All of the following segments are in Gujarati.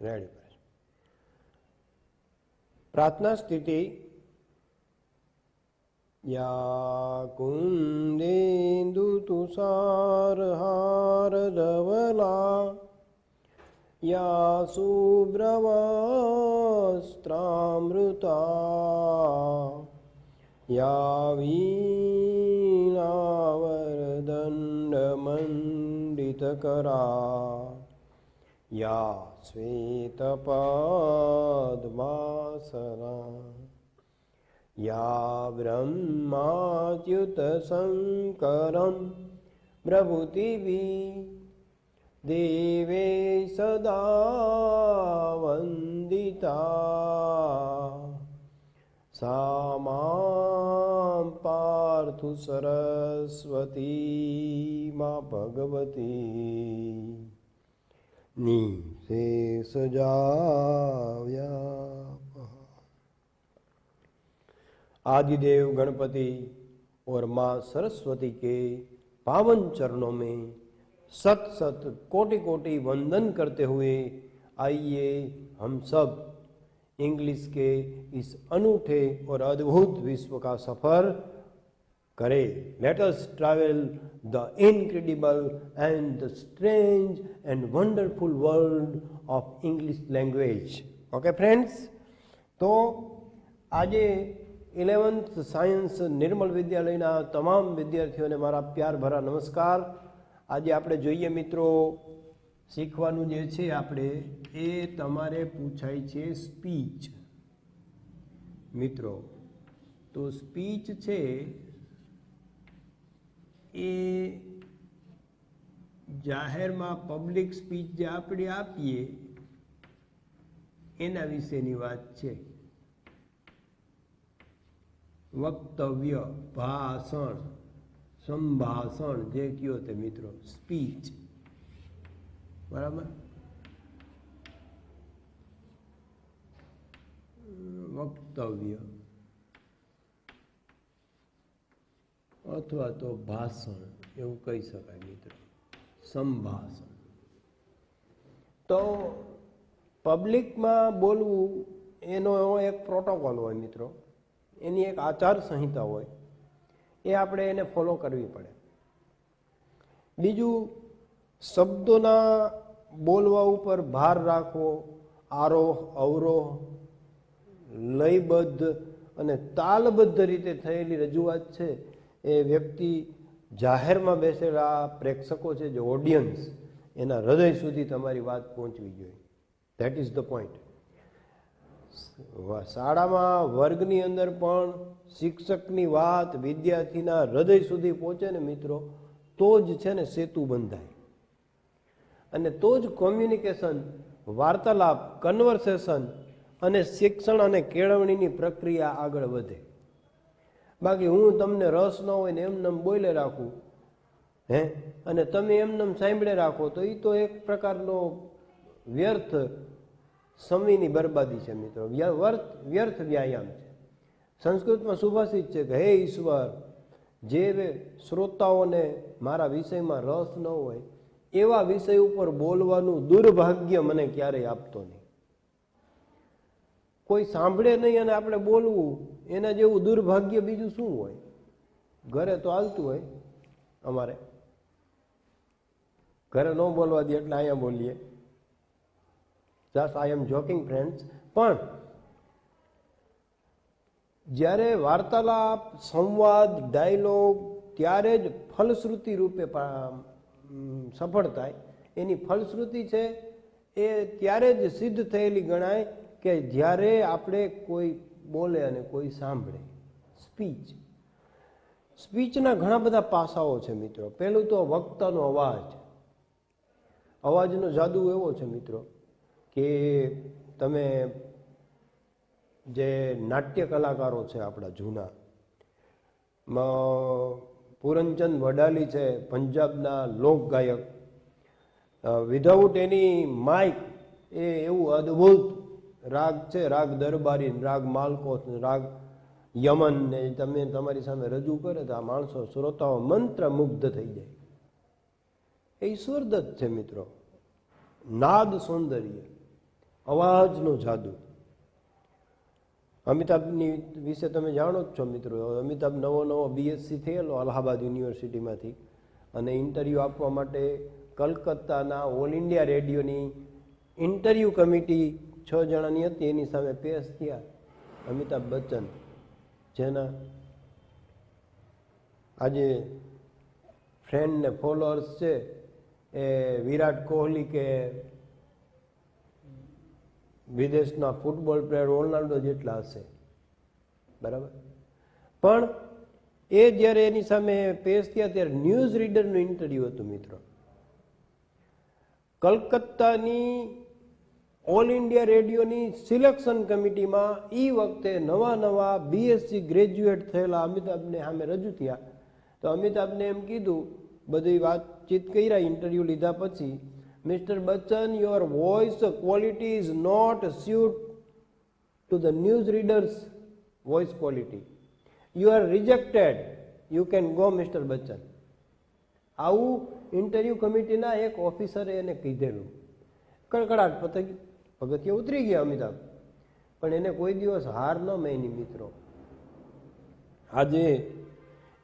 રેડી. પ્રાર્થના સ્થિતિ. યા કુંદેન્દુ તુષાર હાર ધવલા યા શુભ્રવસ્ત્રામૃતા યા વીણાવરદંડમંડિતકરા યા શ્વેતપદ્માસના યા બ્રહ્માચ્યુતશંકરં પ્રભૃતિભિ દેવે સદા વંદિતા સા માં પાર્થુ સરસ્વતી માં ભગવતી નિશેષ જાવ્યા. आदिदेव गणपति और माँ सरस्वती के पावन चरणों में सत सत कोटि कोटि वंदन करते हुए आइए हम सब इंग्लिश के इस अनूठे और अद्भुत विश्व का सफर करें. Let us travel the incredible and the strange and wonderful world of English language. Okay friends, तो आज 11th સાયન્સ નિર્મલ વિદ્યાલયના તમામ વિદ્યાર્થીઓને મારા પ્યાર ભરા નમસ્કાર. આજે આપણે જોઈએ મિત્રો, શીખવાનું જે છે આપણે એ તમારે પૂછાય છે સ્પીચ. મિત્રો તો સ્પીચ છે એ જાહેરમાં પબ્લિક સ્પીચ જે આપણે આપીએ એના વિશેની વાત છે. વક્તવ્ય, ભાષણ, સંભાષણ જે કયો તે મિત્રો સ્પીચ. બરાબર. વક્તવ્ય અથવા તો ભાષણ એવું કહી શકાય મિત્રો. સંભાષણ તો પબ્લિકમાં બોલવું એનો એક પ્રોટોકોલ હોય મિત્રો, એની એક આચાર સંહિતા હોય, એ આપણે એને ફોલો કરવી પડે. બીજું, શબ્દોના બોલવા ઉપર ભાર રાખવો, આરોહ અવરોહ, લયબદ્ધ અને તાલબદ્ધ રીતે થયેલી રજૂઆત છે એ વ્યક્તિ જાહેરમાં બેસેલા પ્રેક્ષકો છે જે ઓડિયન્સ, એના હૃદય સુધી તમારી વાત પહોંચવી જોઈએ. That is the point. શાળામાં વર્ગની અંદર પણ શિક્ષકની વાત વિદ્યાર્થીના હૃદય સુધી પહોંચે ને મિત્રો, તો જ છે ને સેતુ બંધાય, અને તો જ કોમ્યુનિકેશન, વાર્તાલાપ, કન્વર્સેશન અને શિક્ષણ અને કેળવણીની પ્રક્રિયા આગળ વધે. બાકી હું તમને રસ ન હોય ને એમને બોલે રાખું અને તમે એમને સાંભળે રાખો તો એ તો એક પ્રકારનો વ્યર્થ સમયની બરબાદી છે મિત્રો, વ્યર્થ વ્યાયામ છે. સંસ્કૃતમાં સુભાષિત છે કે હે ઈશ્વર, જે શ્રોતાઓને મારા વિષયમાં રસ ન હોય એવા વિષય ઉપર બોલવાનું દુર્ભાગ્ય મને ક્યારેય આપતો નહીં. કોઈ સાંભળે નહીં અને આપણે બોલવું એના જેવું દુર્ભાગ્ય બીજું શું હોય? ઘરે તો હાલતું હોય, અમારે ઘરે ન બોલવા દે એટલે અહીંયા બોલીએ. Just I am joking friends. પણ જ્યારે વાર્તાલાપ, સંવાદ, ડાયલોગ ત્યારે જ ફલશ્રુતિ રૂપે સફળ થાય. એની ફલશ્રુતિ છે એ ત્યારે જ સિદ્ધ થયેલી ગણાય કે જ્યારે આપણે કોઈ બોલે અને કોઈ સાંભળે. સ્પીચના ઘણા બધા પાસાઓ છે મિત્રો. પહેલું તો વક્તાનો અવાજ. અવાજનો જાદુ એવો છે મિત્રો કે તમે જે નાટ્ય કલાકારો છે આપણા જૂના, પૂરનચંદ વડાલી છે, પંજાબના લોક ગાયક, વિધાઉટ એની માઇક એ એવું અદ્ભુત રાગ છે, રાગ દરબારી, રાગ માલકોસ, રાગ યમન ને તમે તમારી સામે રજૂ કરે તો આ માણસો શ્રોતાઓ મંત્રમુગ્ધ થઈ જાય. એ ઈશ્વરદત્ત છે મિત્રો, નાદ સૌંદર્ય. અવાજનો જાદુ. અમિતાભની વિશે તમે જાણો જ છો મિત્રો. અમિતાભ નવો બીએસસી થયેલો અલ્હાબાદ યુનિવર્સિટીમાંથી, અને ઇન્ટરવ્યૂ આપવા માટે કલકત્તાના ઓલ ઇન્ડિયા રેડિયોની ઇન્ટરવ્યૂ કમિટી 6 જણાની હતી, એની સામે પેશ થયા અમિતાભ બચ્ચન, જેના આજે ફ્રેન્ડ ને ફોલોઅર્સ છે એ વિરાટ કોહલી કે વિદેશના ફૂટબોલ પ્લેયર રોનાલ્ડો જેટલા હશે, બરાબર. પણ એ જ્યારે એની સામે પેશ થયા ત્યારે ન્યૂઝ રીડરનું ઇન્ટરવ્યુ હતું મિત્રો. કલકત્તાની ઓલ ઇન્ડિયા રેડિયોની સિલેક્શન કમિટીમાં એ વખતે નવા બીએસસી ગ્રેજ્યુએટ થયેલા અમિતાભને સામે રજૂ થયા. તો અમિતાભને એમ કીધું, બધી વાતચીત કર્યા ઇન્ટરવ્યુ લીધા પછી, mister Bachchan, your voice quality is not suit to the news readers voice quality. You are rejected, you can go mister Bachchan. આવું ઇન્ટરવ્યુ કમિટીના એક ઓફિસરે એને કીધેલું. કડકડાટ પગથિયે ઉતરી ગયા અમિતાભ, પણ એને કોઈ દિવસ હાર ન માની મિત્રો. આજે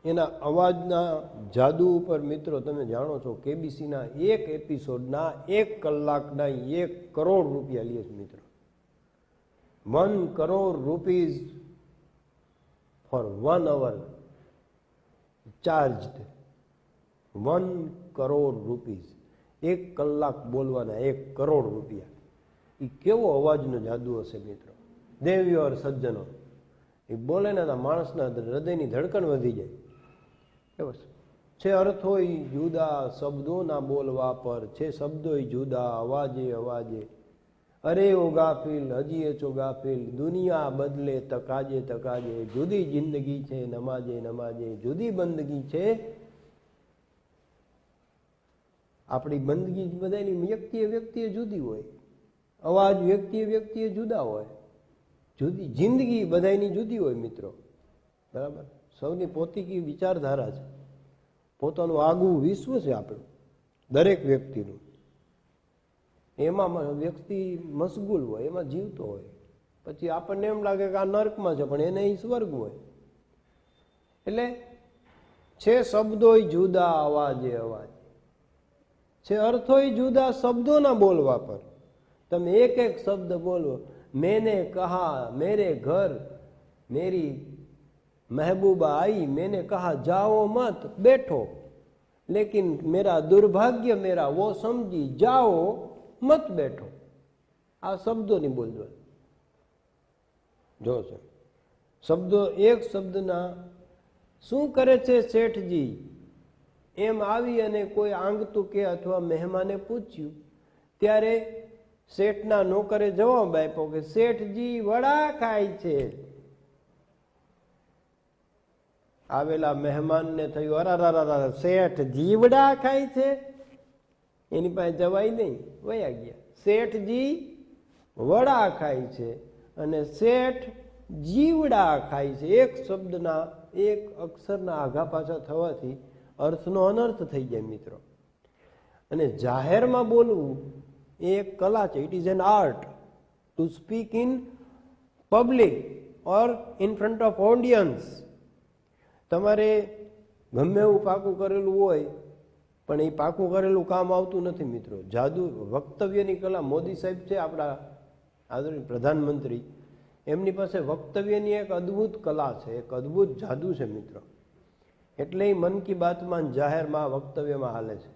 એના અવાજના જાદુ ઉપર મિત્રો તમે જાણો છો, કેબીસીના એક એપિસોડના 1 કલાકના 1 કરોડ રૂપિયા લે છે મિત્રો. 1 crore rupees for 1 hour charged. 1 crore rupees, 1 કલાક બોલવાના 1 કરોડ રૂપિયા. એ કેવો અવાજનો જાદુ હશે મિત્રો. દેવીઓ ઓર સજ્જનો, એ બોલે ને માણસના હૃદયની ધડકણ વધી જાય. છે અર્થોય જુદા શબ્દોના બોલવા પર, છે શબ્દોય જુદા અવાજે અવાજે. અરે ઓ ગાફિલ, હજી છો ગાફિલ, દુનિયા બદલે તકાજે તકાજે. જુદી જિંદગી છે નમાજે નમાજે, જુદી બંદગી છે આપણી. બંદગી બધાની વ્યક્તિએ જુદી હોય, અવાજ વ્યક્તિએ જુદા હોય, જુદી જિંદગી બધાની જુદી હોય મિત્રો, બરાબર. સૌની પોતાની વિચારધારા છે, પોતાનું આગવું વિશ્વ છે આપણું દરેક વ્યક્તિનું. એમાં વ્યક્તિ મશગુલ હોય, એમાં જીવતો હોય. પછી આપણને એમ લાગે કે આ નર્કમાં છે, પણ એને સ્વર્ગ હોય. એટલે છે શબ્દોય જુદા અવાજે અવાજ, છે અર્થોય જુદા શબ્દોના બોલવા પર. તમે એક શબ્દ બોલો. મેને કહા મેરે ઘર મેરી महबूबा आई, मैंने कहा जाओ मत बैठो, लेकिन मेरा दुर्भाग्य मेरा वो समझी जाओ मत बैठो. આ શબ્દોની બોલવા જો છે. શબ્દો એક શબ્દના શું કરે છે શેઠજી, એમ આવી અને કોઈ આંગતું કે અથવા મહેમાને પૂછ્યું, ત્યારે શેઠના નોકરે જવાબ આપ્યો કે શેઠજી વડા ખાય છે. આવેલા મહેમાનને થયું, અરારા શેઠ જીવડા ખાય છે. એની પાસે જવાય નહીં, વયા ગયા. શેઠજી વડા ખાય છે અને શેઠ જીવડા ખાય છે. એક શબ્દના એક અક્ષરના આઘા પાછા થવાથી અર્થનો અનર્થ થઈ જાય મિત્રો. અને જાહેરમાં બોલવું એ એક કલા છે. It is an art to speak in public or in front of audience. તમારે ગમે એવું પાકું કરેલું હોય, પણ એ પાકું કરેલું કામ આવતું નથી મિત્રો. જાદુ વક્તવ્યની કલા. મોદી સાહેબ છે આપણા આદરણીય પ્રધાનમંત્રી, એમની પાસે વક્તવ્યની એક અદ્ભુત કલા છે, એક અદ્ભુત જાદુ છે મિત્રો. એટલે એ મન કી બાતમાં જાહેરમાં વક્તવ્યમાં હાલે છે.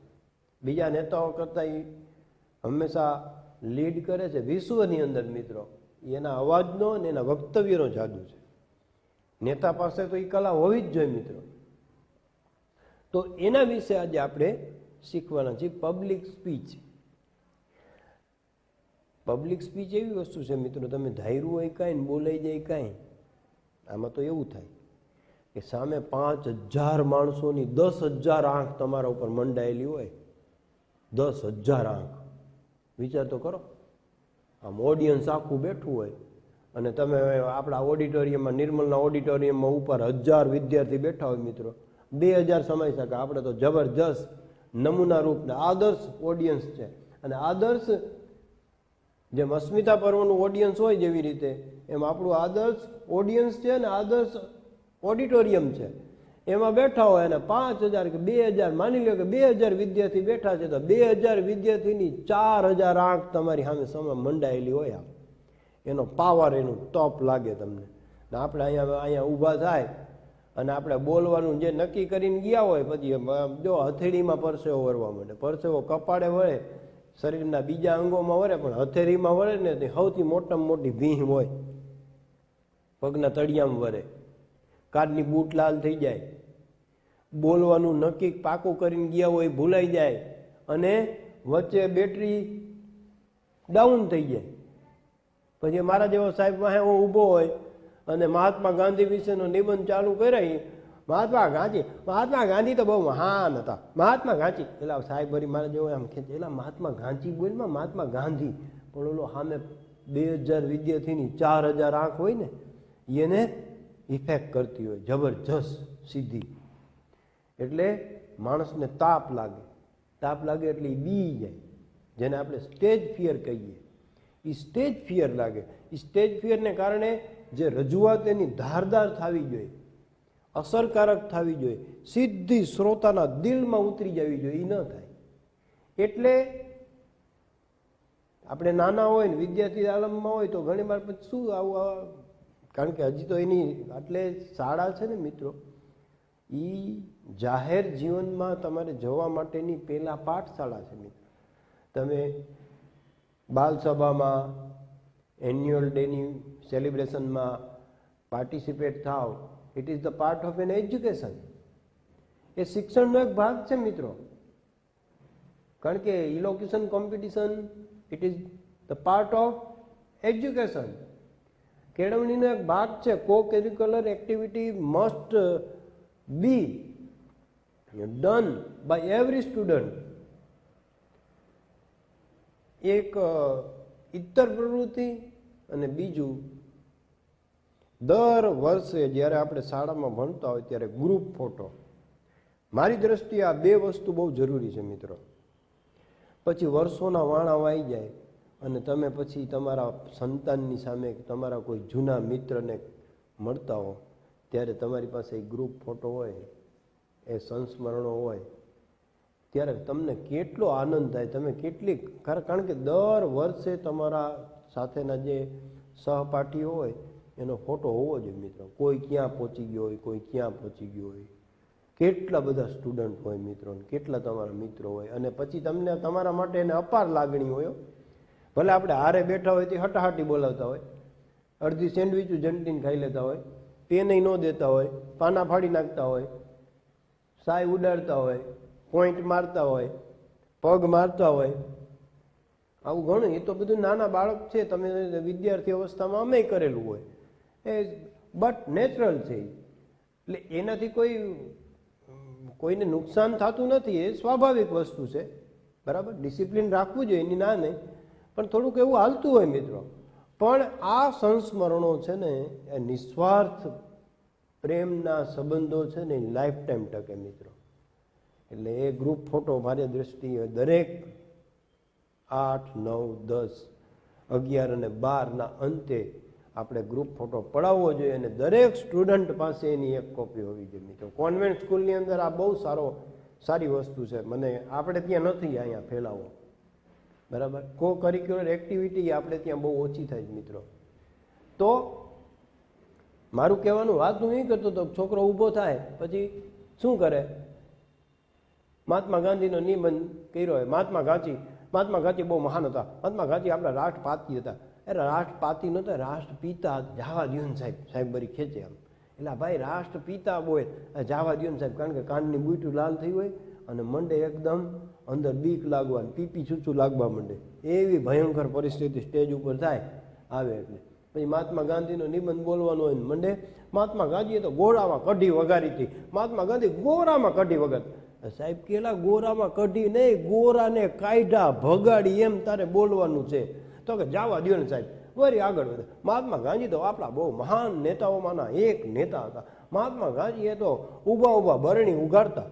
બીજા નેતાઓ કરતાં એ હંમેશા લીડ કરે છે વિશ્વની અંદર મિત્રો. એના અવાજનો અને એના વક્તવ્યનો જાદુ છે. નેતા પાસે તો એ કલા હોવી જ જોઈએ મિત્રો. તો એના વિશે આજે આપણે શીખવાના છીએ. Public speech. પબ્લિક સ્પીચ એવી વસ્તુ છે મિત્રો, તમે ધાર્યું હોય કાંઈ ને બોલાઈ જાય કાંઈ. આમાં તો એવું થાય કે સામે 5000 માણસોની 10,000 આંખ તમારા ઉપર મંડાયેલી હોય. 10,000 આંખ. વિચાર તો કરો. આમ ઓડિયન્સ આખું બેઠું હોય અને તમે આપણા ઓડિટોરિયમમાં, નિર્મલના ઓડિટોરિયમમાં ઉપર 1000 વિદ્યાર્થી બેઠા હોય મિત્રો. 2000 સમાઈ શકે. આપણે તો જબરજસ્ત નમૂના રૂપના આદર્શ ઓડિયન્સ છે. અને આદર્શ જેમ અસ્મિતા પર્વનું ઓડિયન્સ હોય જેવી રીતે એમ આપણું આદર્શ ઓડિયન્સ છે ને આદર્શ ઓડિટોરિયમ છે. એમાં બેઠા હોય અને 5000 કે 2000 માની લો કે 2000 વિદ્યાર્થી બેઠા છે તો 2000 વિદ્યાર્થીની 4000 આંખ તમારી સામે મંડાયેલી હોય. એનો પાવર, એનું તપ લાગે તમને. ને આપણે અહીંયા ઊભા થાય અને આપણે બોલવાનું જે નક્કી કરીને ગયા હોય પછી જો હથેળીમાં પરસેવો વળવા માંડે, પરસેવો કપાળે વળે, શરીરના બીજા અંગોમાં વળે, પણ હથેળીમાં વળે ને તે સૌથી મોટામાં મોટી ભીંહ હોય, પગના તળિયામાં વળે, કારની બૂટ લાલ થઈ જાય, બોલવાનું નક્કી પાકું કરીને ગયા હોય ભૂલાઈ જાય અને વચ્ચે બેટરી ડાઉન થઈ જાય. પછી મારા જેવો સાહેબ વાહે ઊભો હોય અને મહાત્મા ગાંધી વિશેનો નિબંધ ચાલુ કરાય, મહાત્મા ગાંધી તો બહુ મહાન હતા, મહાત્મા ગાંધી, એટલે સાહેબ વળી મારા જેવો આમ ખેંચે, એટલે મહાત્મા ગાંધી બોલમાં મહાત્મા ગાંધી, પણ ઓલો સામે 2000 વિદ્યાર્થીની 4000 આંખ હોય ને એને ઇફેક્ટ કરતી હોય જબરજસ્ત સીધી. એટલે માણસને તાપ લાગે એટલે એ બી જાય, જેને આપણે સ્ટેજ ફિયર કહીએ. એ સ્ટેજ ફિયર લાગે. એ સ્ટેજ ફિયરને કારણે જે રજૂઆત એની ધારદાર થવી જોઈએ, અસરકારક થવી જોઈએ, સીધી શ્રોતાના દિલમાં ઉતરી જવી જોઈએ, એ ન થાય. એટલે આપણે નાના હોય ને વિદ્યાર્થી આલમમાં હોય તો ઘણી વાર પછી શું આવું, કારણ કે હજી તો એની એટલે શાળા છે ને મિત્રો, એ જાહેર જીવનમાં તમારે જવા માટેની પહેલા પાઠશાળા છે મિત્રો. તમે બાલસભામાં, એન્યુઅલ ડેની સેલિબ્રેશનમાં પાર્ટિસિપેટ થાવ, it is the part of an education. એ શિક્ષણનો એક ભાગ છે મિત્રો. કારણ કે elocution competition, it is the part of education. કેળવણીનો એક ભાગ છે. Co curricular activity must be done by every student. એક ઇત્તર પ્રવૃત્તિ અને બીજું દર વર્ષે જ્યારે આપણે શાળામાં ભણતા હોય ત્યારે ગ્રુપ ફોટો. મારી દ્રષ્ટિએ આ બે વસ્તુ બહુ જરૂરી છે મિત્રો. પછી વર્ષોના વાણા વાઈ જાય અને તમે પછી તમારા સંતાનની સામે તમારા કોઈ જૂના મિત્રને મળતા હો ત્યારે તમારી પાસે એક ગ્રુપ ફોટો હોય, એ સંસ્મરણો હોય, ત્યારે તમને કેટલો આનંદ થાય. તમે કેટલી, કારણ કે દર વર્ષે તમારા સાથેના જે સહપાઠીઓ હોય એનો ફોટો હોવો જોઈએ મિત્રો. કોઈ ક્યાં પહોંચી ગયો હોય, કોઈ ક્યાં પહોંચી ગયો હોય, કેટલા બધા સ્ટુડન્ટ હોય મિત્રો, કેટલા તમારા મિત્રો હોય. અને પછી તમને તમારા માટે એને અપાર લાગણી હોય. ભલે આપણે હારે બેઠા હોય તે હટાહટી બોલાવતા હોય, અડધી સેન્ડવીચું જંટીને ખાઈ લેતા હોય, પેને ન દેતા હોય, પાના ફાડી નાખતા હોય, સાય ઉડાડતા હોય, પોઈન્ટ મારતા હોય, પગ મારતા હોય, આવું ઘણું. એ તો બધું નાના બાળક છે, તમે વિદ્યાર્થી અવસ્થામાં અમે કરેલું હોય, એ બટ નેચરલ છે. એટલે એનાથી કોઈને નુકસાન થતું નથી, એ સ્વાભાવિક વસ્તુ છે. બરાબર, ડિસિપ્લિન રાખવું જોઈએ, એની ના નહીં, પણ થોડુંક એવું હાલતું હોય મિત્રો. પણ આ સંસ્મરણો છે ને એ નિસ્વાર્થ પ્રેમના સંબંધો છે ને લાઈફ ટાઈમ ટકે મિત્રો. એટલે એ ગ્રુપ ફોટો મારી દ્રષ્ટિએ દરેક 8, 9, 10, 11 અને 12ના અંતે આપણે ગ્રુપ ફોટો પડાવવો જોઈએ અને દરેક સ્ટુડન્ટ પાસે એની એક કોપી હોવી જોઈએ મિત્રો. કોન્વેન્ટ સ્કૂલની અંદર આ બહુ સારી વસ્તુ છે. મને આપણે ત્યાં નથી અહીંયા ફેલાવો. બરાબર, કો કરિક્યુલર એક્ટિવિટી આપણે ત્યાં બહુ ઓછી થાય છે મિત્રો. તો મારું કહેવાનું વાત હું એ કરતો હતો, છોકરો ઊભો થાય પછી શું કરે, મહાત્મા ગાંધીનો નિબંધ કર્યો હોય, મહાત્મા ગાંધી બહુ મહાન હતા, મહાત્મા ગાંધી આપણા રાષ્ટ્રપાતી હતા. અરે રાષ્ટ્રપાતી નહોતા, રાષ્ટ્રપિતા. જવા દ્યો ને સાહેબ બરી ખેંચે આમ. એટલે ભાઈ રાષ્ટ્રપિતા બોય જવા દ્યો ને સાહેબ, કારણ કે કાનની બુઈટું લાલ થઈ હોય અને મંડે એકદમ અંદર બીક લાગવા, પીપી છૂચું લાગવા માંડે, એવી ભયંકર પરિસ્થિતિ સ્ટેજ ઉપર થાય આવે. એટલે પછી મહાત્મા ગાંધીનો નિબંધ બોલવાનો હોય ને મંડે, મહાત્મા ગાંધીએ તો ગોળામાં કઢી વગાડી હતી, મહાત્મા ગાંધી ગોરામાં કઢી વગાડી. સાહેબ કેલા ગોરામાં કઢી નહીં, ગોરાને કાઢ્યા ભગાડી એમ તારે બોલવાનું છે. તો કે જવા દ્યો ને સાહેબ, વળી આગળ વધે. મહાત્મા ગાંધી તો આપણા બહુ મહાન નેતાઓમાંના એક નેતા હતા. મહાત્મા ગાંધી એ તો ઊભા બરણી ઉગાડતા.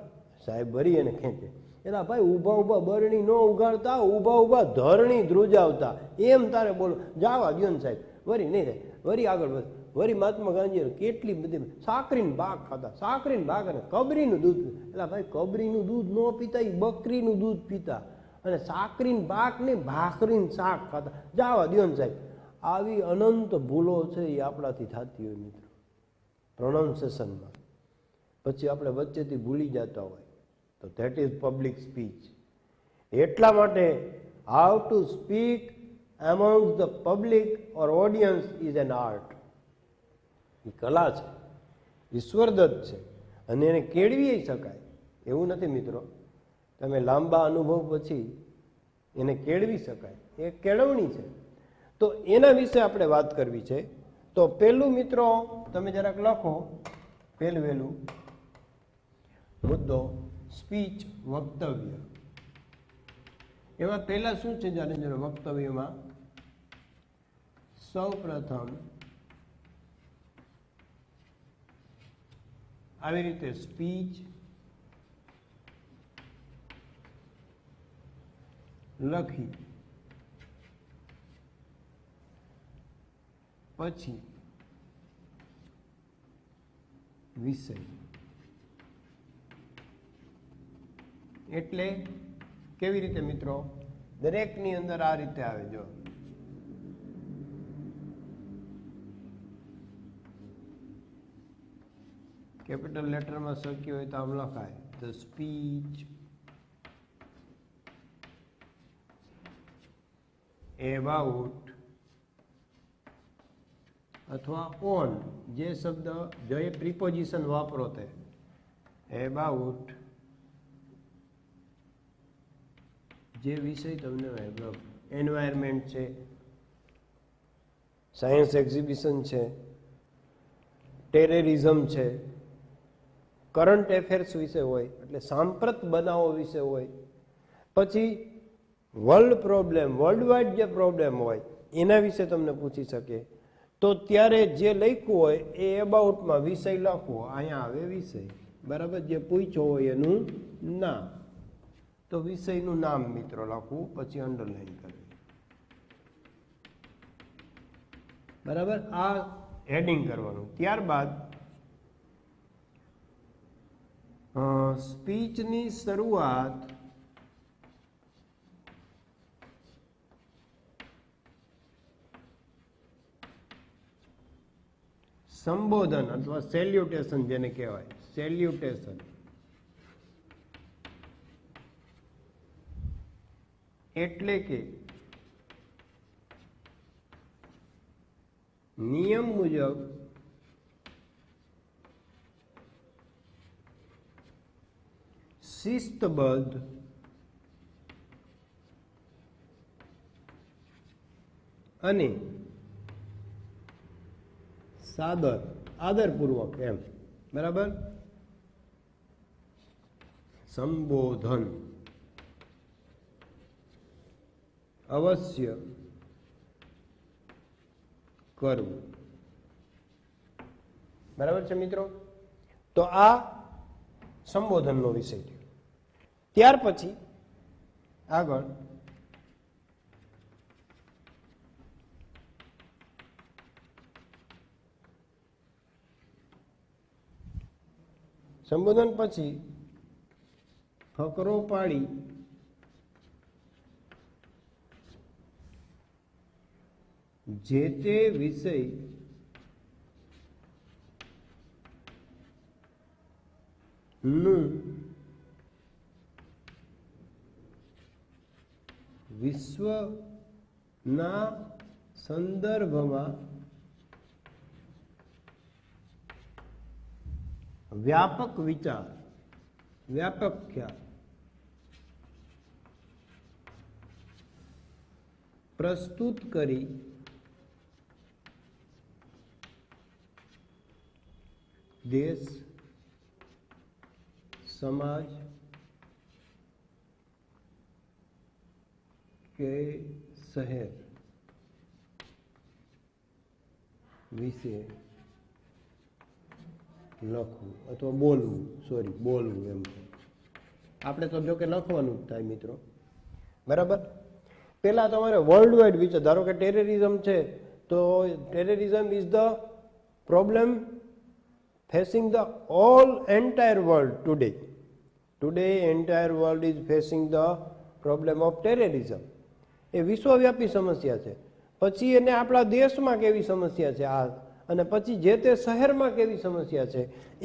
સાહેબ ભરી એને ખેંચે, એલા ભાઈ ઊભા ઊભા બરણી ન ઉગાડતા, ઊભા ઊભા ધરણી ધ્રુજાવતા, એમ તારે બોલો. જાવા દ્યો ને સાહેબ, વરી નહીં થાય, વરી આગળ વધ. વરી મહાત્મા ગાંધી કેટલી બધી સાકરીને ભાગ ખાતા, સાકરીને ભાગ અને કબરીનું દૂધ. એટલે ભાઈ કબરીનું દૂધ ન પીતા, એ બકરીનું દૂધ પીતા. અને સાકરીને ભાગ ને ભાખરીને શાક ખાતા. જાવા દ્યો ને સાહેબ. આવી અનંત ભૂલો છે એ આપણાથી થતી હોય મિત્રો પ્રોનાઉન્સિએશનમાં. પછી આપણે વચ્ચેથી ભૂલી જતા હોય તો ધેટ ઇઝ પબ્લિક સ્પીચ. એટલા માટે how to speak among the public or audience is an art. એ કલા છે, ઈશ્વરદત્ત છે, અને એને કેળવી શકાય એવું નથી મિત્રો. તમે લાંબા અનુભવ પછી એને કેળવી શકાય, એ કેળવણી છે. તો એના વિશે આપણે વાત કરવી છે. તો પહેલું મિત્રો તમે જરાક લખો, વહેલું મુદ્દો સ્પીચ, વક્તવ્ય. એમાં પહેલા શું છે જાણે વક્તવ્યમાં? સૌ પ્રથમ આવી રીતે સ્પીચ લખી, પછી વિષય. એટલે કેવી રીતે મિત્રો? દરેકની અંદર આ રીતે આવે. જો કેપિટલ લેટરમાં શક્ય હોય તો આમ લખાય, ધ સ્પીચ એબાઉટ, અથવા ઓન, જે શબ્દ જો એ પ્રિપોઝિશન વાપરો તે એબાઉટ, જે વિષય તમને એન્વાયરમેન્ટ છે, સાયન્સ એક્ઝિબિશન છે, ટેરરિઝમ છે, કરંટ એફેર્સ વિશે હોય એટલે સાંપ્રત બનાવો વિશે હોય, પછી વર્લ્ડ પ્રોબ્લેમ, વર્લ્ડ વાઇડ જે પ્રોબ્લેમ હોય એના વિશે તમને પૂછી શકે. તો ત્યારે જે લખ્યું હોય એ એબાઉટમાં વિષય લખવો. અહીંયા આવે વિષય, બરાબર? જે પૂછ્યો હોય એનું નામ, તો વિષયનું નામ મિત્રો લખવું, પછી અંડરલાઈન કરવી, બરાબર? આ હેડિંગ કરવાનું. ત્યારબાદ સ્પીચની શરૂઆત સંબોધન અથવા સેલ્યુટેશન, જેને કહેવાય સેલ્યુટેશન. એટલે કે નિયમ મુજબ શિસ્તબદ્ધ અને સાદર, આદરપૂર્વક, એમ બરાબર, સંબોધન અવશ્ય કરવું. બરાબર છે મિત્રો? તો આ સંબોધનનો વિષય છે. ત્યાર પછી આગળ સંબોધન પછી ફકરો પાડી જે તે વિષય નું વિશ્વના સંદર્ભમાં વ્યાપક વિચાર, વ્યાપક ખ્યાલ પ્રસ્તુત કરી દેશ, સમાજ કે શહેર વિશે લખવું અથવા બોલવું, બોલવું એમ. આપણે તો જો કે લખવાનું જ થાય મિત્રો, બરાબર. પહેલા તમારે વર્લ્ડ વાઇડ વિચાર, ધારો કે ટેરરિઝમ છે તો terrorism is the problem facing the all entire world today. Today entire world is facing the problem of terrorism. એ વિશ્વવ્યાપી સમસ્યા છે. પછી એને આપણા દેશમાં કેવી સમસ્યા છે આ, અને પછી જે તે શહેરમાં કેવી સમસ્યા છે,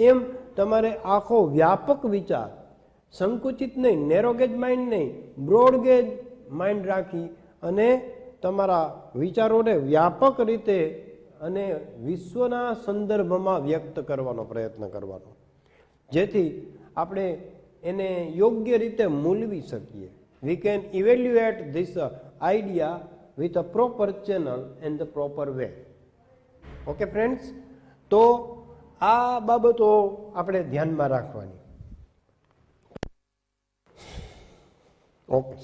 એમ તમારે આખો વ્યાપક વિચાર, સંકુચિત નહીં, નેરોગેજ માઇન્ડ નહીં, બ્રોડગેજ માઇન્ડ રાખી અને તમારા વિચારોને વ્યાપક રીતે અને વિશ્વના સંદર્ભમાં વ્યક્ત કરવાનો પ્રયત્ન કરવાનો, જેથી આપણે એને યોગ્ય રીતે મૂલવી શકીએ. We can evaluate this idea with a proper channel and the proper way. Okay friends, તો આ બાબતો આપણે ધ્યાનમાં રાખવાની. ઓકે,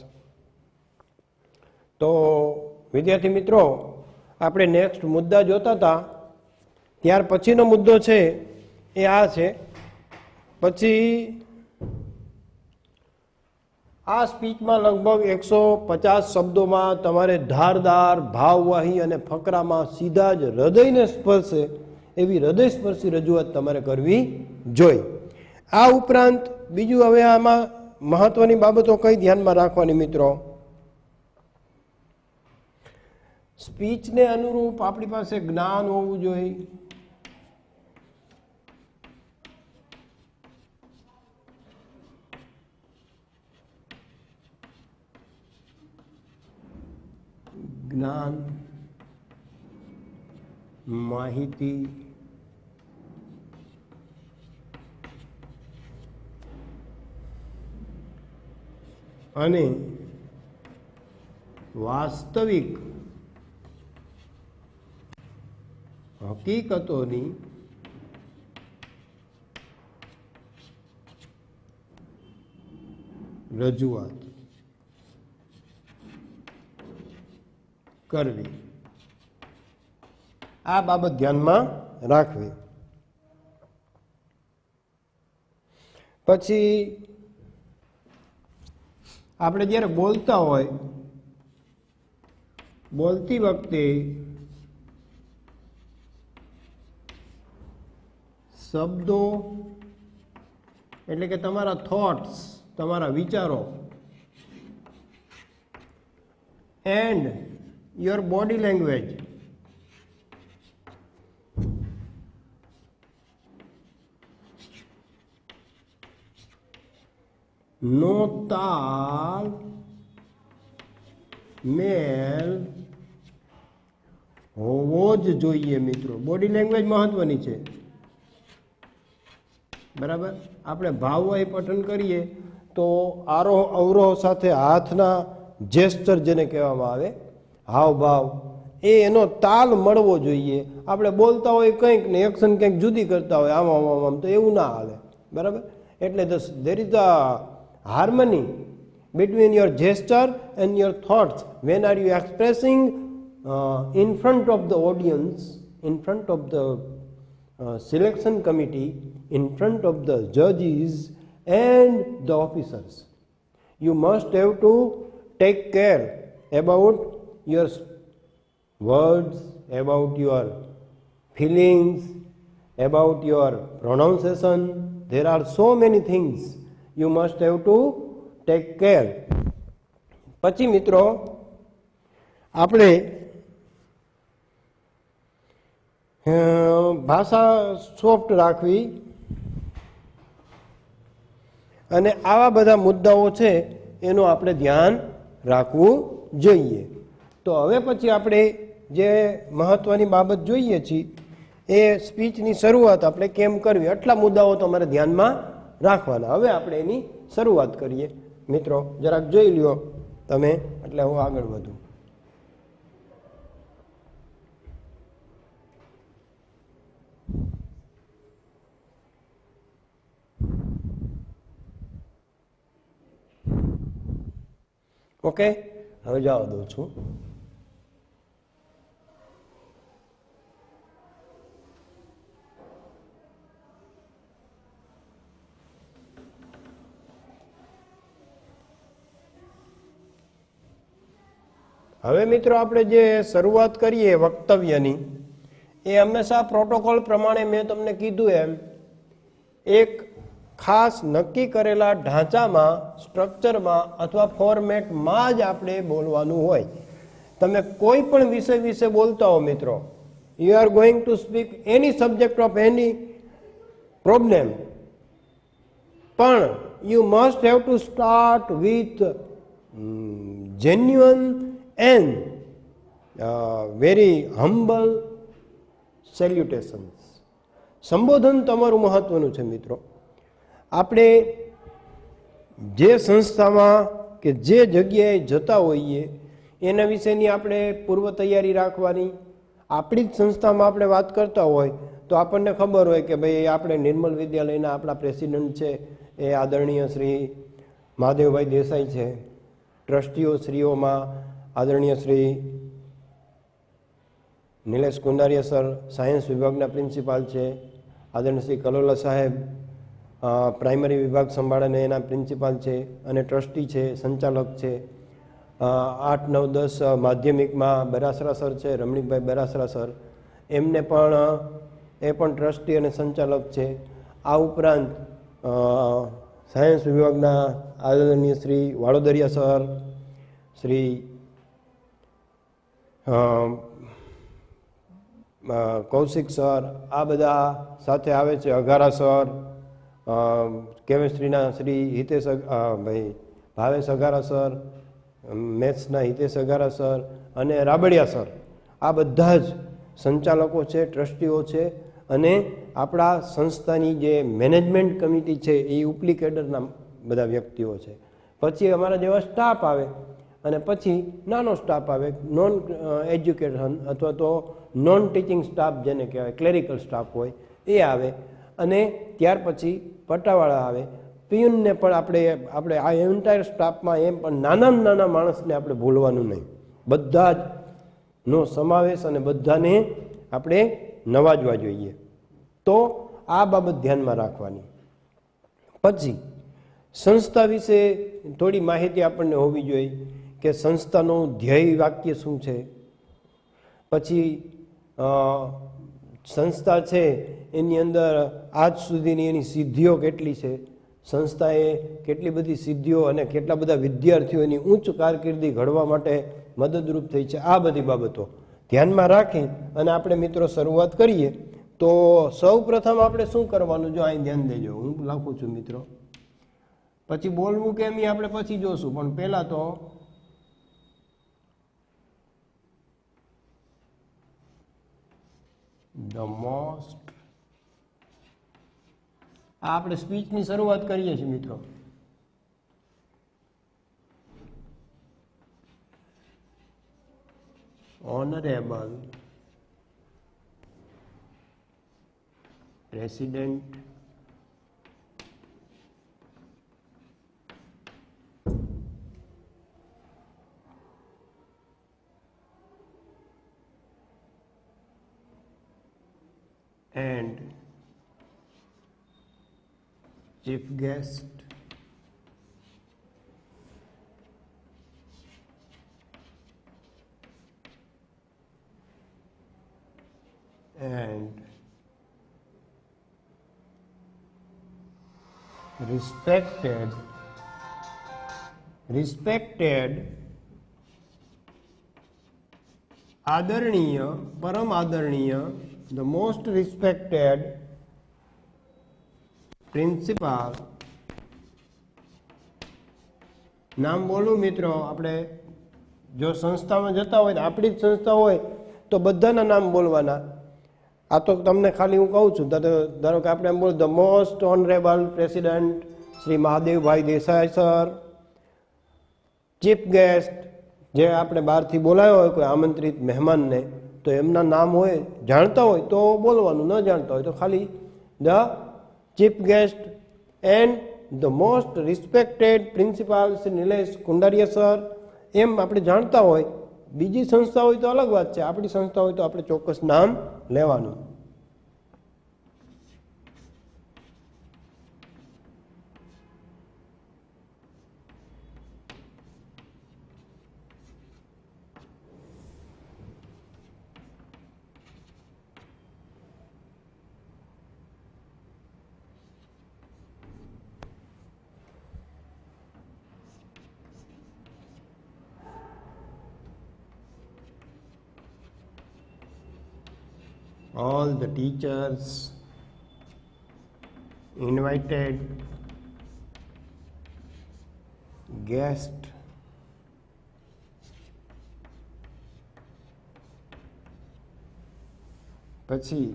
તો વિદ્યાર્થી મિત્રો, આપણે નેક્સ્ટ મુદ્દા જોતા હતા. ત્યાર પછીનો મુદ્દો છે એ આ છે. પછી આ સ્પીચમાં લગભગ 150 શબ્દોમાં તમારે ધારદાર, ભાવવાહી અને ફકરામાં સીધા જ હૃદયને સ્પર્શે એવી હૃદયસ્પર્શી રજૂઆત તમારે કરવી જોઈએ. આ ઉપરાંત બીજું હવે આમાં મહત્વની બાબતો કઈ ધ્યાનમાં રાખવાની મિત્રો? સ્પીચને અનુરૂપ આપણી પાસે જ્ઞાન હોવું જોઈએ. જ્ઞાન, માહિતી, અને વાસ્તવિક હકીકતોની રજૂઆત કરવી. આ બાબત ધ્યાનમાં રાખવી. પછી આપણે જ્યારે બોલતા હોય, બોલતી વખતે શબ્દો એટલે કે તમારા થોટ્સ, તમારા વિચારો, એન્ડ યોર બોડી લેંગ્વેજ નો તાલ મેલ હોવો જ જોઈએ મિત્રો. બોડી લેંગ્વેજ મહત્વની છે, બરાબર. આપણે ભાવવાહી પઠન કરીએ તો આરોહ અવરોહ સાથે હાથના જેસ્ચર જેને કહેવામાં આવે, હાવભાવ, એનો તાલ મળવો જોઈએ. આપણે બોલતા હોય કંઈક ને એક્શન કંઈક જુદી કરતા હોય, આમ આમ આમ આમ, તો એવું ના હાલે, બરાબર. એટલે there is a harmony between your gesture and your thoughts when are you expressing in front of the audience, in front of the selection committee, in front of the judges and the officers. You must have to take care about your words, about your feelings, about your pronunciation. There are so many things you must have to take care. પછી મિત્રો આપણે ભાષા સોફ્ટ રાખવી અને આવા બધા મુદ્દાઓ છે એનું આપણે ધ્યાન રાખવું જોઈએ. તો હવે પછી આપણે જે મહત્વની બાબત જોઈએ છીએ એ સ્પીચની શરૂઆત આપણે કેમ કરવી, આટલા મુદ્દાઓ તમારે ધ્યાનમાં રાખવાના. હવે આપણે એની શરૂઆત કરીએ. મિત્રો જરાક જોઈ લ્યો તમે, એટલે હું આગળ વધું. ઓકે, હવે જવા દઉં છું. હવે મિત્રો આપણે જે શરૂઆત કરીએ વક્તવ્યની, એ હંમેશા પ્રોટોકોલ પ્રમાણે મેં તમને કીધું એમ એક ખાસ નક્કી કરેલા ઢાંચામાં, સ્ટ્રક્ચરમાં અથવા ફોર્મેટમાં જ આપણે બોલવાનું હોય. તમે કોઈ પણ વિષય વિશે બોલતા હો મિત્રો, you are going to speak any subject of any problem, પણ you must have to start with genuine and very humble salutations. સંબોધન તમારું મહત્વનું છે મિત્રો. આપણે જે સંસ્થામાં કે જે જગ્યાએ જતા હોઈએ એના વિશેની આપણે પૂર્વ તૈયારી રાખવાની. આપણી જ સંસ્થામાં આપણે વાત કરતા હોય તો આપણને ખબર હોય કે ભાઈ આપણે નિર્મલ વિદ્યાલયના આપણા પ્રેસિડેન્ટ છે એ આદરણીય શ્રી મહાદેવભાઈ દેસાઈ છે. ટ્રસ્ટીઓ શ્રીઓમાં આદરણીય શ્રી નિલેશ કુંડારિયા સર સાયન્સ વિભાગના પ્રિન્સિપાલ છે. આદરણીય શ્રી કલોલા સાહેબ પ્રાઇમરી વિભાગ સંભાળે એના પ્રિન્સિપાલ છે અને ટ્રસ્ટી છે, સંચાલક છે. 8, 9, 10 માધ્યમિકમાં બરાસરા સર છે, રમણીકભાઈ બરાસરા સર, એમને પણ એ પણ ટ્રસ્ટી અને સંચાલક છે. આ ઉપરાંત સાયન્સ વિભાગના આદરણીય શ્રી વાડોદરિયા સર, શ્રી કૌશિક સર, આ બધા સાથે આવે છે. અઘારા સર, કેમેસ્ટ્રીના શ્રી હિતેશ ભાઈ ભાવેશ અઘારા સર, મેથ્સના હિતેશ અઘારા સર અને રાબડિયા સર, આ બધા જ સંચાલકો છે, ટ્રસ્ટીઓ છે અને આપણા સંસ્થાની જે મેનેજમેન્ટ કમિટી છે એ ઉપલી કેડરના બધા વ્યક્તિઓ છે. પછી અમારા જેવા સ્ટાફ આવે અને પછી નાનો સ્ટાફ આવે, નોન એજ્યુકેશન અથવા તો નોન ટીચિંગ સ્ટાફ જેને કહેવાય, ક્લેરિકલ સ્ટાફ હોય એ આવે. અને ત્યાર પછી પટ્ટાવાળા આવે. પિયુનને પણ આપણે આ એન્ટાયર સ્ટાફમાં એમ પણ નાના માણસને આપણે ભૂલવાનું નહીં. બધા જ નો સમાવેશ અને બધાને આપણે નવાજવા જોઈએ. તો આ બાબત ધ્યાનમાં રાખવાની. પછી સંસ્થા વિશે થોડી માહિતી આપણને હોવી જોઈએ કે સંસ્થાનું ધ્યેય વાક્ય શું છે. પછી સંસ્થા છે એની અંદર આજ સુધીની એની સિદ્ધિઓ કેટલી છે, સંસ્થાએ કેટલી બધી સિદ્ધિઓ અને કેટલા બધા વિદ્યાર્થીઓની ઉચ્ચ કારકિર્દી ઘડવા માટે મદદરૂપ થઈ છે. આ બધી બાબતો ધ્યાનમાં રાખી અને આપણે મિત્રો શરૂઆત કરીએ. તો સૌ પ્રથમ આપણે શું કરવાનું, જો અહીં ધ્યાન દેજો, હું લખું છું મિત્રો, પછી બોલવું કેમ એ આપણે પછી જોશું, પણ પહેલા તો ધ મોસ્ટ, આપણે સ્પીચની શરૂઆત કરીએ છીએ મિત્રો. Honourable president and chief guest and respected આદરણીય, પરમ આદરણીય, the most respected પ્રિન્સિપાલ. નામ બોલું મિત્રો, આપણે જો સંસ્થામાં જતા હોય, આપણી જ સંસ્થા હોય તો બધાના નામ બોલવાના. આ તો તમને ખાલી હું કહું છું. ધારો કે આપણે એમ બોલું, the most honourable president Shri Mahadevbhai Desai sir, chief guest જે આપણે બહારથી બોલાયો હોય કોઈ આમંત્રિત મહેમાનને, તો એમના નામ હોય, જાણતા હોય તો બોલવાનું, ન જાણતા હોય તો ખાલી the chief guest and the most respected principal Shri Nilesh Kundariya sir. એમ આપણે જાણતા હોય. બીજી સંસ્થા હોય તો અલગ વાત છે, આપણી સંસ્થા હોય તો આપણે ચોક્કસ નામ લેવાનું. all the teachers, invited guest, પછી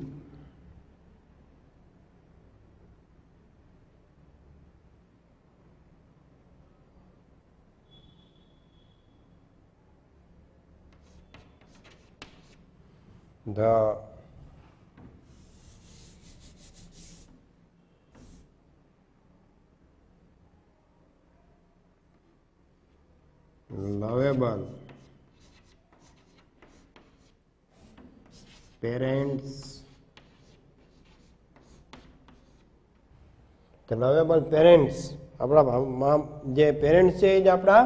the lovable parents, the lovable parents, આપણા જે પેરેન્ટ્સ છે એ જ આપણા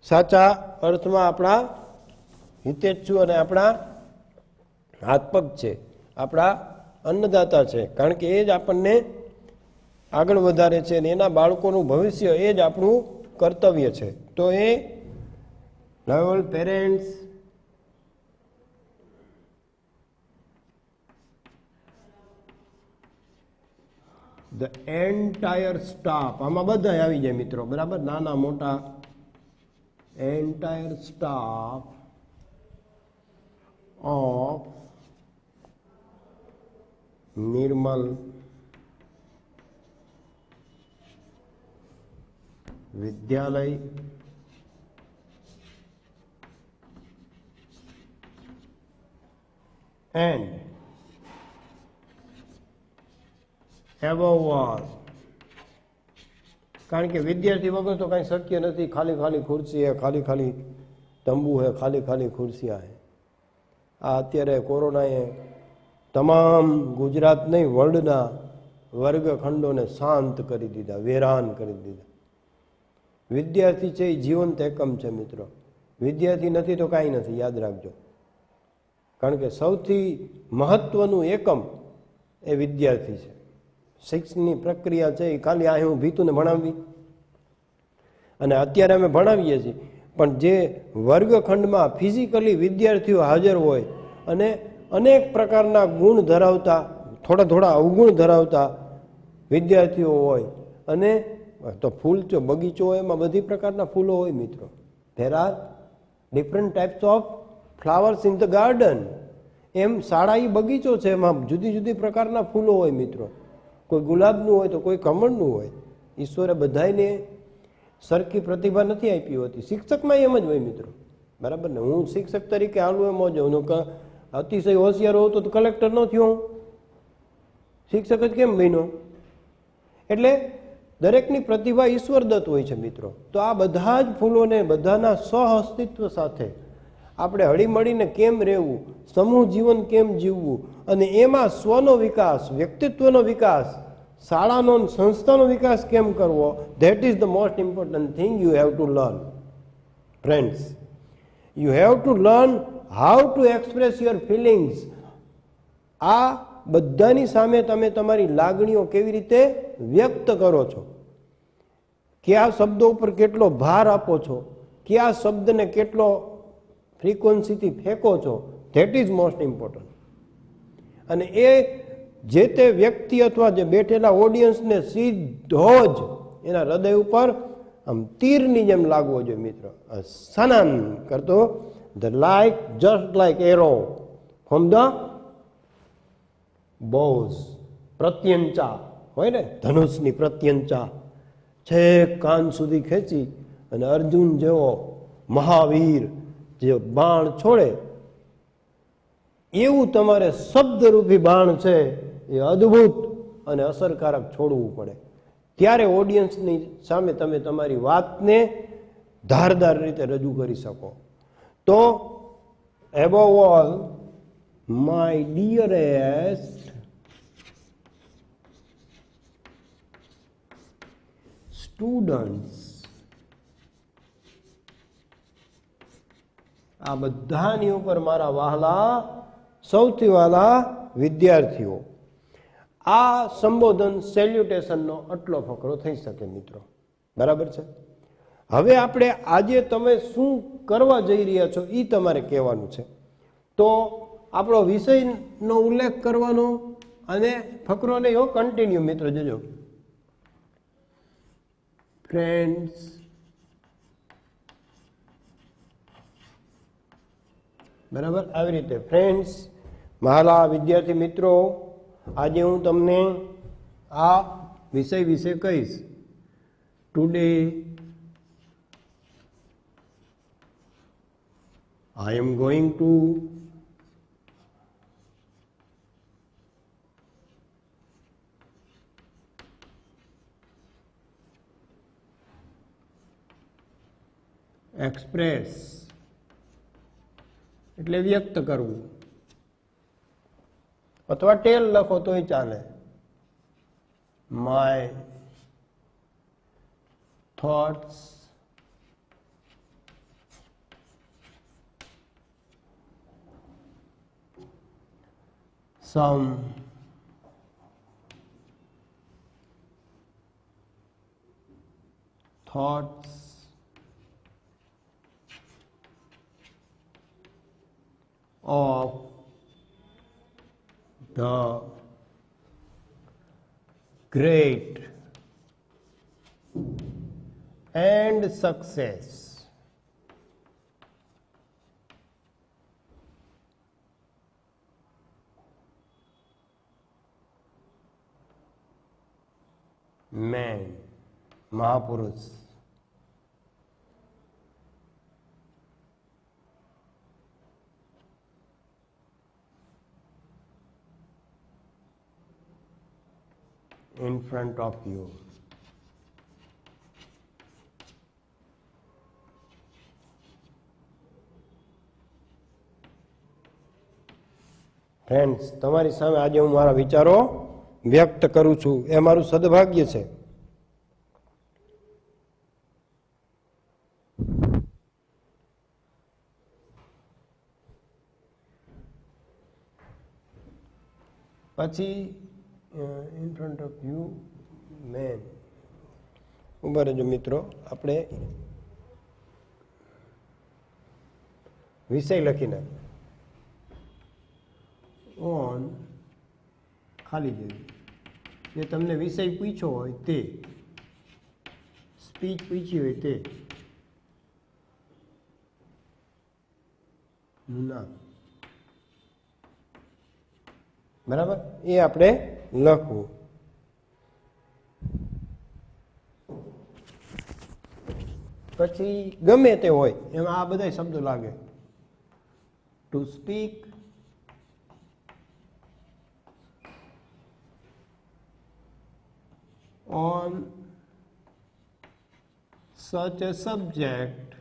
સાચા અર્થમાં આપણા હિતેચ્છુ અને આપણા હાથપગ છે, આપણા અન્નદાતા છે, કારણ કે એ જ આપણને આગળ વધારે છે અને એના બાળકોનું ભવિષ્ય એ જ આપણું કર્તવ્ય છે. તો એ lovable parents, the entire staff, આમાં બધા આવી જાય મિત્રો, બરાબર, નાના મોટા, entire staff of Nirmal Vidyalaya and above all, કારણ કે વિદ્યાર્થી વગર તો કઈ શક્ય નથી. ખાલી ખાલી ખુરશી હે, ખાલી ખાલી તંબુ હે, ખાલી ખાલી ખુરશિયા હે. આ અત્યારે કોરોનાએ તમામ ગુજરાત નહીં વર્લ્ડના વર્ગખંડોને શાંત કરી દીધા, વેરાન કરી દીધા. વિદ્યાર્થી છે એ જીવંત એકમ છે મિત્રો. વિદ્યાર્થી નથી તો કાંઈ નથી, યાદ રાખજો. કારણ કે સૌથી મહત્વનું એકમ એ વિદ્યાર્થી છે. શિક્ષણની પ્રક્રિયા છે એ ખાલી આ હું ભીતુને ભણાવવી, અને અત્યારે અમે ભણાવીએ છીએ, પણ જે વર્ગખંડમાં ફિઝિકલી વિદ્યાર્થીઓ હાજર હોય અને અનેક પ્રકારના ગુણ ધરાવતા, થોડા થોડા અવગુણ ધરાવતા વિદ્યાર્થીઓ હોય, અને તો ફૂલ જો બગીચો હોય એમાં બધી પ્રકારના ફૂલો હોય મિત્રો. There are different types of flowers in the garden. એમ શાળા એ બગીચો છે, એમાં જુદી જુદી પ્રકારના ફૂલો હોય મિત્રો. કોઈ ગુલાબનું હોય તો કોઈ કમળનું હોય. ઈશ્વરે બધાને સરખી પ્રતિભા નથી આપી હોતી. શિક્ષકમાં એમ જ હોય મિત્રો, બરાબર ને. હું શિક્ષક તરીકે હાલું એમ જ હોઉં, અતિશય હોશિયાર હોઉં તો કલેક્ટર ન થયો, શિક્ષક જ કેમ બન્યો? એટલે દરેકની પ્રતિભા ઈશ્વરદત્ત હોય છે મિત્રો. તો આ બધા જ ફૂલોને બધાના સહઅસ્તિત્વ સાથે આપણે હળીમળીને કેમ રહેવું, સમૂહ જીવન કેમ જીવવું, અને એમાં સ્વનો વિકાસ, વ્યક્તિત્વનો વિકાસ, શાળાનો સંસ્થાનો વિકાસ કેમ કરવો, that is the most important thing you have to learn friends. You have to learn how to express your feelings. આ બધાની સામે તમે તમારી લાગણીઓ કેવી રીતે વ્યક્ત કરો છો, કયા શબ્દો ઉપર કેટલો ભાર આપો છો, કયા શબ્દને કેટલો ફ્રીક્વન્સીથી ફેંકો છો, ધેટ ઇઝ મોસ્ટ ઇમ્પોર્ટન્ટ. અને એ જે તે વ્યક્તિ અથવા જે બેઠેલા ઓડિયન્સને સીધો જ એના હૃદય ઉપર આમ તીરની જેમ લાગવો જોઈએ મિત્રો. સનન કરતો, the like just like arrow from the bows. પ્રત્યંચા હોય ને, ધનુષની પ્રત્યંચા છેક કાન સુધી ખેંચી અને અર્જુન જેવો મહાવીર જે બાણ છોડે, એવું તમારે શબ્દરૂપી બાણ છે એ અદ્ભુત અને અસરકારક છોડવું પડે. ત્યારે ઓડિયન્સની સામે તમે તમારી વાતને ધારદાર રીતે રજૂ કરી શકો. તો એબોવ ઓલ માય ડિયરેસ્ટ સ્ટુડન્ટ્સ, આ બધાની ઉપર મારા વહાલા, સૌથી વહાલા વિદ્યાર્થીઓ. આ સંબોધન સેલ્યુટેશનનો આટલો ફકરો થઈ શકે મિત્રો, બરાબર છે. હવે આપણે આજે તમે શું કરવા જઈ રહ્યા છો એ તમારે કહેવાનું છે. તો આપણો વિષયનો ઉલ્લેખ કરવાનો અને ફકરો નહીં હો, કન્ટિન્યુ મિત્રો જોજો. ફ્રેન્ડ્સ, બરાબર, આવી રીતે ફ્રેન્ડ્સ, મારા વિદ્યાર્થી મિત્રો, આજે હું તમને આ વિષય વિશે કહીશ. Today I am going to express એટલે વ્યક્ત કરવું, અથવા ટેલ લખો તોય ચાલે. My thoughts some thoughts of the great and success. Man, महापुरुष. In front of you. Friends, તમારી સામે આજે હું મારા વિચારો વ્યક્ત કરું છું, એ મારું સદભાગ્ય છે. પછી in front of you man, ઉભા રહેજો મિત્રો, આપણે વિષય લખી નાખીએ. ઓન ખાલી જગ્યા, જે તમને વિષય પૂછ્યો હોય તે, સ્પીચ પૂછી હોય તે ના, બરાબર, એ આપણે લખવું. પછી ગમે તે હોય એમાં આ બધા શબ્દો લાગે. To speak on such a subject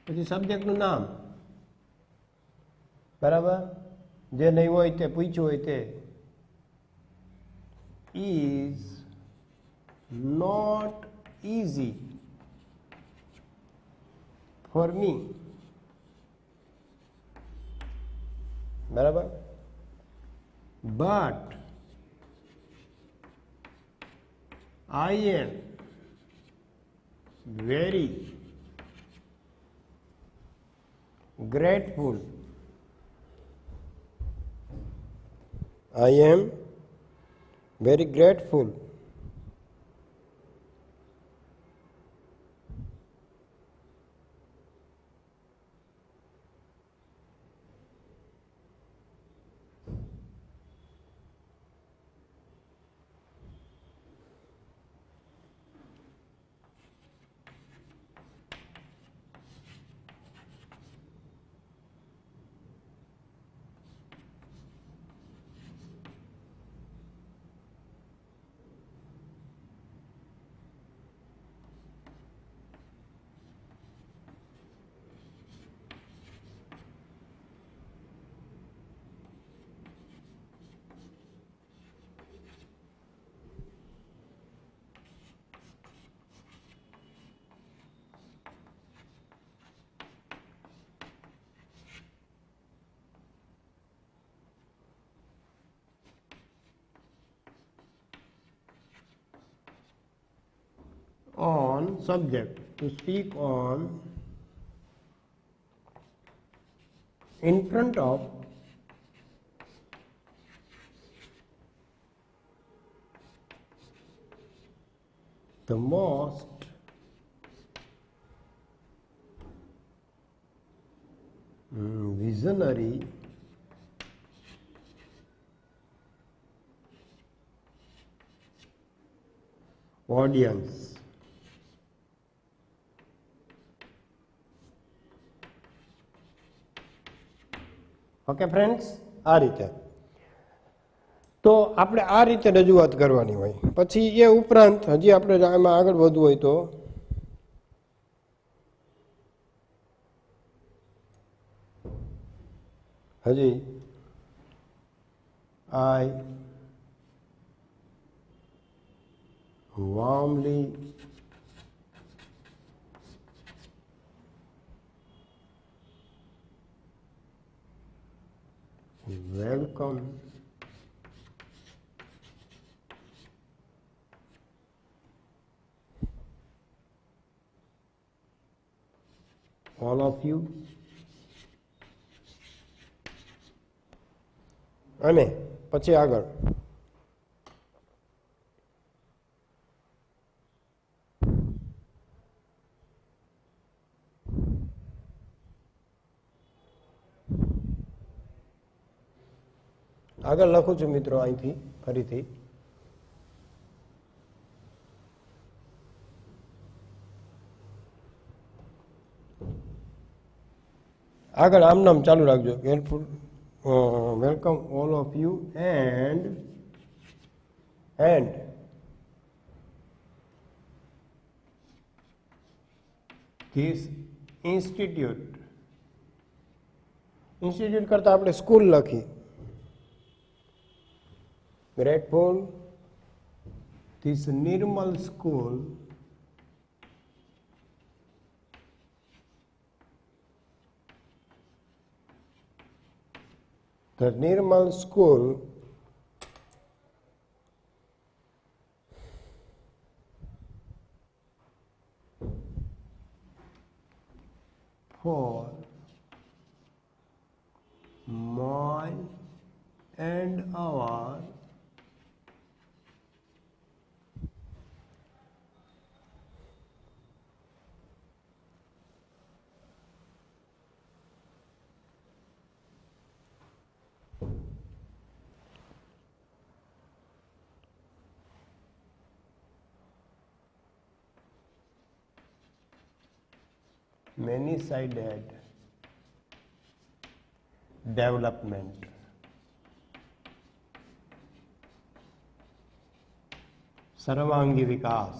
પછી સબ્જેક્ટનું નામ, બરાબર, જે નહીં હોય તે પૂછ્યું હોય તે, is not easy for me, બરાબર, but I am very grateful. I am very grateful on on subject, to speak on in front of the most visionary audience. Okay friends, આ રીતે તો આપણે આ રીતે રજૂઆત કરવાની હોય. પછી એ ઉપરાંત હજી આપણે આમાં આગળ વધવું હોય તો હજી I warmly welcome all of you. અને પછી આગળ લખું છું મિત્રો અહીંથી ફરીથી. આગળ આમ નામ ચાલુ રાખજો. Welcome all of you and this institute કરતા આપણે સ્કૂલ લખી. Grateful this Nirmal school the Nirmal school for my and our many-sided development. સર્વાંગી વિકાસ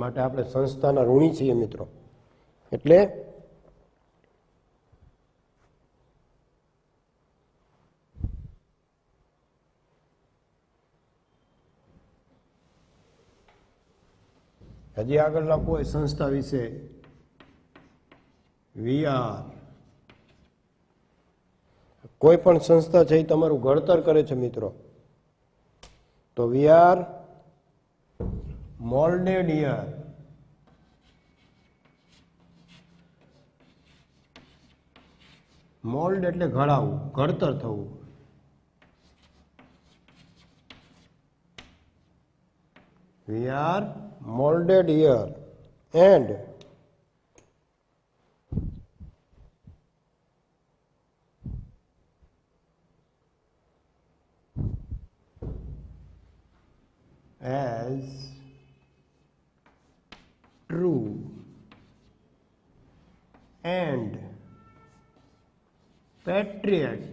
માટે આપણે સંસ્થાના ઋણી છીએ મિત્રો. એટલે હજી આગળ લખવું હોય સંસ્થા વિશે કોઈ પણ સંસ્થા છે એ તમારું ઘડતર કરે છે મિત્રો. તો we are moulded here. Mould એટલે ઘડાવવું, ઘડતર થવું. We are moulded here and as true and patriot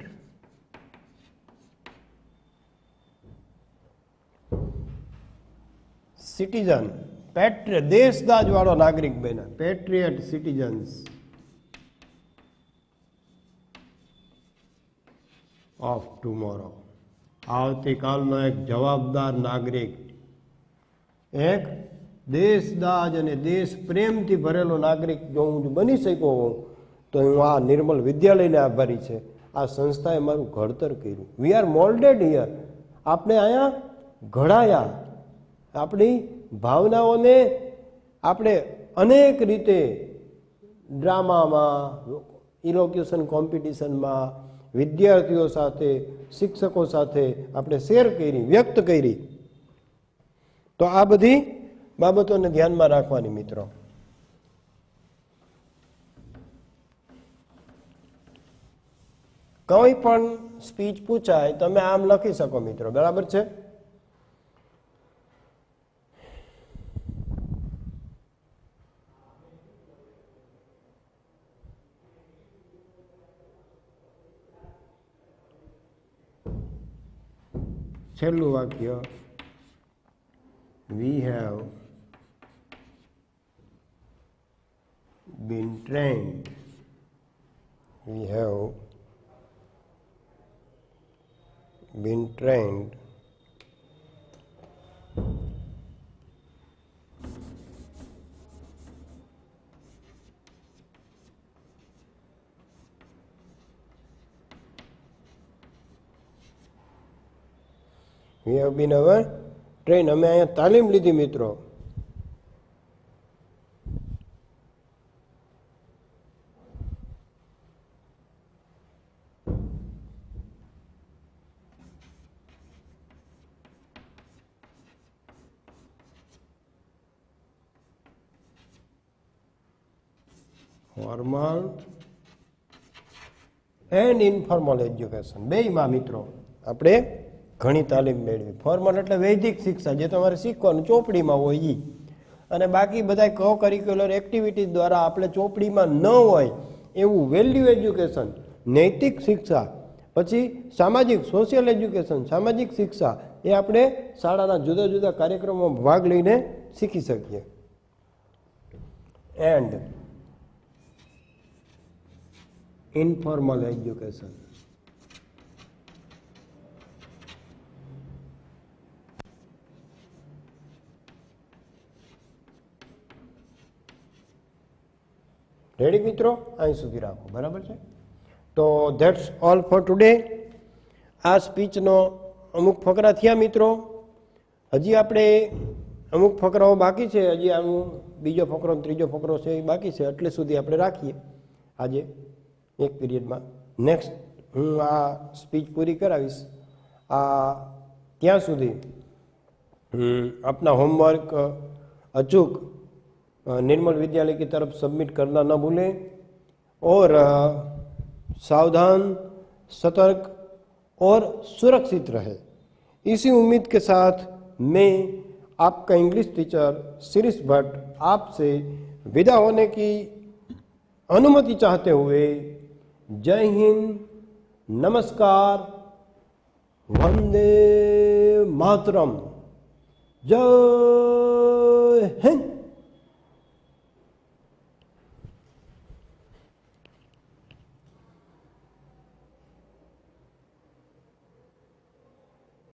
citizen. પેટ્રિયટ દેશદાજ વાળો નાગરિક બન્યા. પેટ્રિયટ સિટીઝન્સ ઓફ ટુમોરો. આવતીકાલનો એક જવાબદાર નાગરિક, એક દેશદાજ અને દેશ પ્રેમથી ભરેલો નાગરિક જો હું બની શક્યો હોઉં તો હું આ નિર્મલ વિદ્યાલયને આભારી છે. આ સંસ્થાએ મારું ઘડતર કર્યું. We are moulded here. આપણે અહીંયા ઘડાયા, આપણી ભાવનાઓને આપણે અનેક રીતે ડ્રામામાં, ઇલોક્યુશન કોમ્પિટિશનમાં, વિદ્યાર્થીઓ સાથે, શિક્ષકો સાથે આપણે શેર કરી, વ્યક્ત કરી. તો આ બધી બાબતોને ધ્યાનમાં રાખવાની મિત્રો. કોઈ પણ સ્પીચ પૂછાય તમે આમ લખી શકો મિત્રો, બરાબર છે. છેલ્લું વાક્ય, we have been trained, we have been trained we have been our trained. અમે અહીંયા તાલીમ લીધી મિત્રો. ફોર્મલ એન્ડ ઇન્ફોર્મલ એજ્યુકેશન બેયમાં મિત્રો આપણે ઘણી તાલીમ મેળવી. ફોર્મલ એટલે વૈદિક શિક્ષા, જે તમારે શીખવાનું ચોપડીમાં હોય એ, અને બાકી બધા કો કરિક્યુલર એક્ટિવિટીઝ દ્વારા આપણે ચોપડીમાં ન હોય એવું વેલ્યુ એજ્યુકેશન, નૈતિક શિક્ષા, પછી સામાજિક સોશિયલ એજ્યુકેશન, સામાજિક શિક્ષા એ આપણે શાળાના જુદા જુદા કાર્યક્રમોમાં ભાગ લઈને શીખી શકીએ. એન્ડ ઇન્ફોર્મલ એજ્યુકેશન, રેડી મિત્રો? અહીં સુધી રાખો, બરાબર છે. તો ધેટ્સ ઓલ ફોર ટુડે. આ સ્પીચનો અમુક ફકરા થયા મિત્રો. હજી આપણે અમુક ફકરાઓ બાકી છે, હજી આનું બીજો ફકરો ત્રીજો ફકરો છે એ બાકી છે, એટલે સુધી આપણે રાખીએ આજે એક પીરિયડમાં. નેક્સ્ટ હું આ સ્પીચ પૂરી કરાવીશ. ત્યાં સુધી अपना होमवर्क अचूक निर्मल विद्यालय की तरफ सबमिट करना न भूलें और सावधान, सतर्क और सुरक्षित रहे. इसी उम्मीद के साथ मैं आपका इंग्लिश टीचर शिरीष भट्ट आपसे विदा होने की अनुमति चाहते हुए जय हिंद, नमस्कार, वंदे मातरम, जय हिंद.